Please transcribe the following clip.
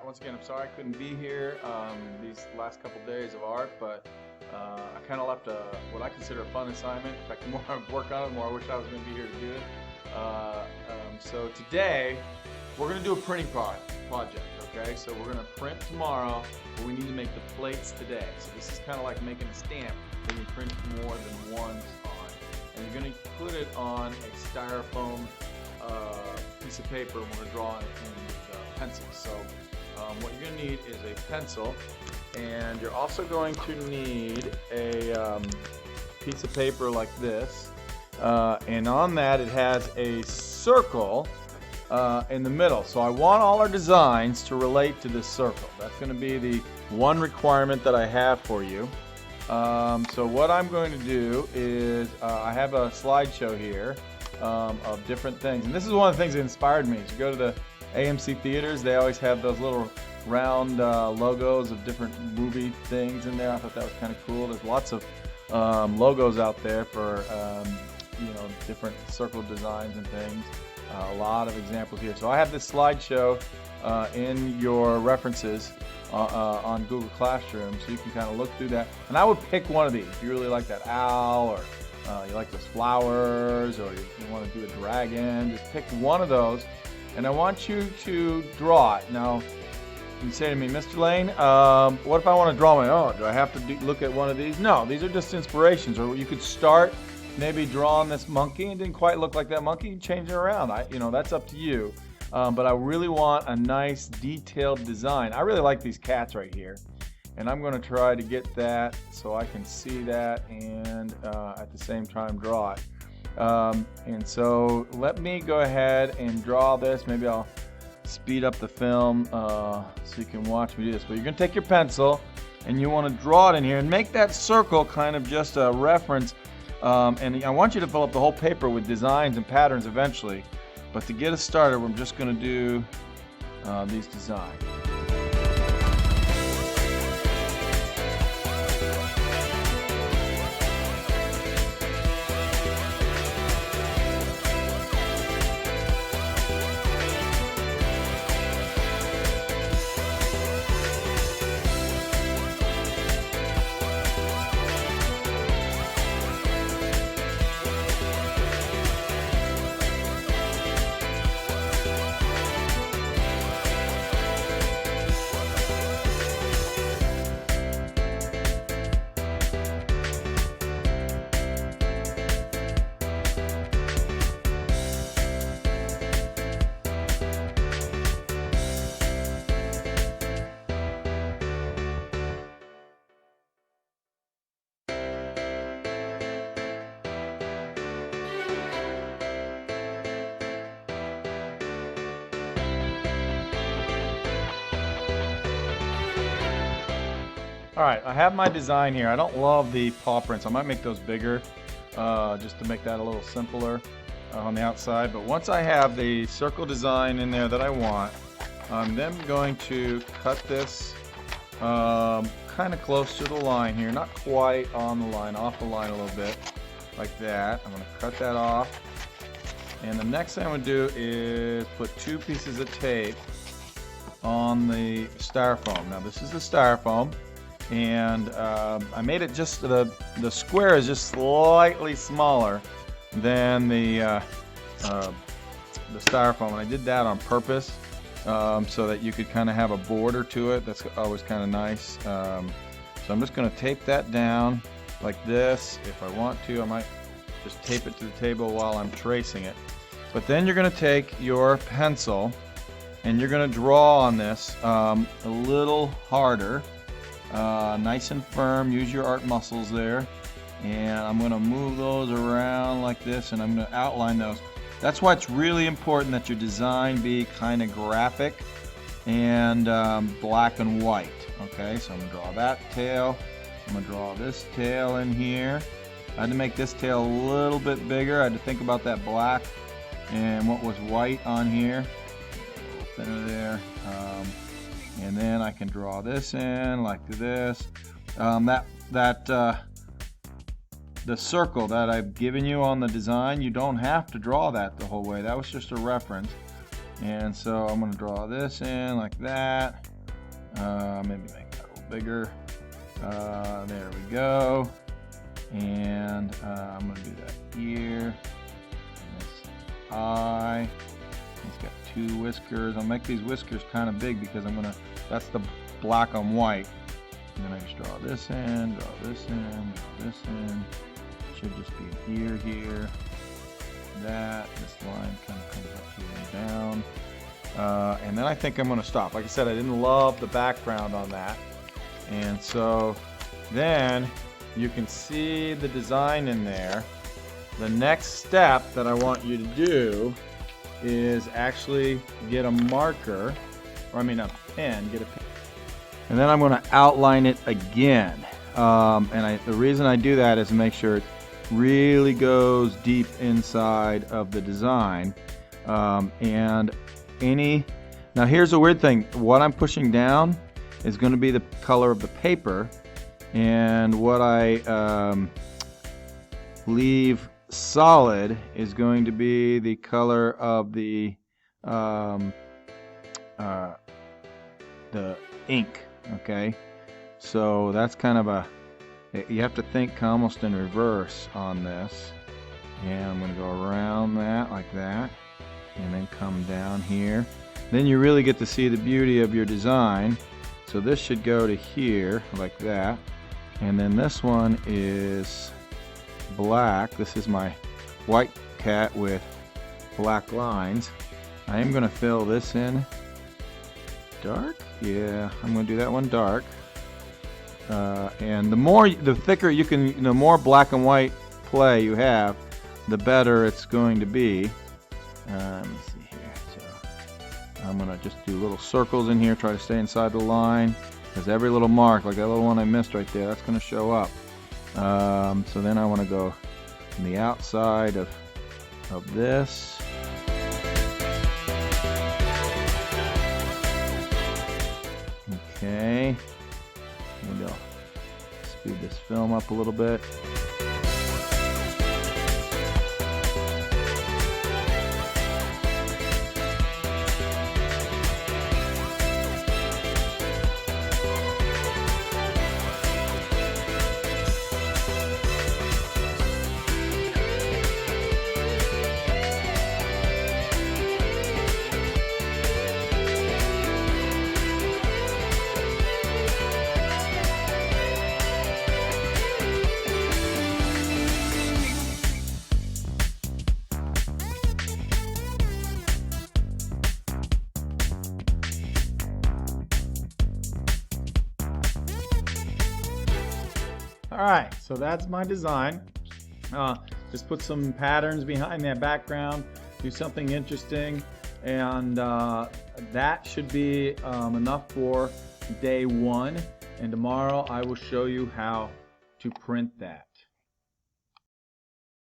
once again, I'm sorry I couldn't be here these last couple days of art, but I kind of left what I consider a fun assignment. In fact, the more I work on it, the more I wish I was going to be here to do it. So today, we're going to do a printing project, okay? So we're going to print tomorrow, but we need to make the plates today. So this is kind of like making a stamp when you print more than one on. And you're going to put it on a styrofoam piece of paper, and we're going to draw it in with pencils. So what you're going to need is a pencil, and you're also going to need a piece of paper like this, and on that it has a circle in the middle. So I want all our designs to relate to this circle. That's going to be the one requirement that I have for you. So what I'm going to do is I have a slideshow here of different things, and this is one of the things that inspired me. As you go to the AMC theaters, they always have those little round logos of different movie things in there. I thought that was kind of cool. There's lots of logos out there for different circle designs and things. A lot of examples here. So I have this slideshow in your references on Google Classroom, so you can kind of look through that. And I would pick one of these. If you really like that owl, or you like those flowers, or you want to do a dragon, just pick one of those. And I want you to draw it. Now, you say to me, Mr. Lane, what if I want to draw my own? Do I have to look at one of these? No, these are just inspirations. Or you could start maybe drawing this monkey and didn't quite look like that monkey, you change it around. That's up to you. But I really want a nice detailed design. I really like these cats right here, and I'm going to try to get that so I can see that and at the same time draw it. And so let me go ahead and draw this. Maybe I'll speed up the film so you can watch me do this. But you're going to take your pencil and you want to draw it in here and make that circle kind of just a reference. And I want you to fill up the whole paper with designs and patterns eventually. But to get us started, we're just going to do these designs. Alright, I have my design here. I don't love the paw prints. I might make those bigger just to make that a little simpler on the outside. But once I have the circle design in there that I want, I'm then going to cut this kind of close to the line here. Not quite on the line, off the line a little bit, like that. I'm going to cut that off. And the next thing I'm going to do is put 2 pieces of tape on the styrofoam. Now this is the styrofoam. And I made it just the square is just slightly smaller than the styrofoam, and I did that on purpose so that you could kind of have a border to it. That's always kind of nice. So I'm just going to tape that down like this. If I want to, I might just tape it to the table while I'm tracing it. But then you're going to take your pencil and you're going to draw on this a little harder. Nice and firm. Use your art muscles there, and I'm going to move those around like this, and I'm going to outline those. That's why it's really important that your design be kind of graphic and black and white. Okay, so I'm going to draw that tail. I'm going to draw this tail in here. I had to make this tail a little bit bigger. I had to think about that black and what was white on here. A little thinner there. And then I can draw this in like this. The circle that I've given you on the design, you don't have to draw that the whole way. That was just a reference. And so I'm going to draw this in like that. Maybe make that a little bigger. There we go. And I'm going to do that here. And this eye. It's got 2 whiskers. I'll make these whiskers kind of big because that's the black on white. And then I just draw this in, draw this in, draw this in. Should just be an ear here. That. This line kind of comes up here and down. And then I think I'm going to stop. Like I said, I didn't love the background on that. And so then you can see the design in there. The next step that I want you to do is actually get a marker, or I mean a pen, get a pen. And then I'm going to outline it again. The reason I do that is to make sure it really goes deep inside of the design. Now here's a weird thing. What I'm pushing down is going to be the color of the paper, and what I leave solid is going to be the color of the ink. Okay, so that's kind of you have to think almost in reverse on this. And I'm going to go around that like that, and then come down here. Then you really get to see the beauty of your design. So this should go to here like that, and then this one is black. This is my white cat with black lines. I am going to fill this in dark. Yeah, I'm going to do that one dark. And the thicker you can, the more black and white play you have, the better it's going to be. Let me see here. So I'm going to just do little circles in here, try to stay inside the line, because every little mark, like that little one I missed right there, that's going to show up. So then I want to go on the outside of this. Okay, maybe I'll speed this film up a little bit. Alright, so that's my design. Just put some patterns behind that background, do something interesting, and that should be enough for day 1. And tomorrow I will show you how to print that.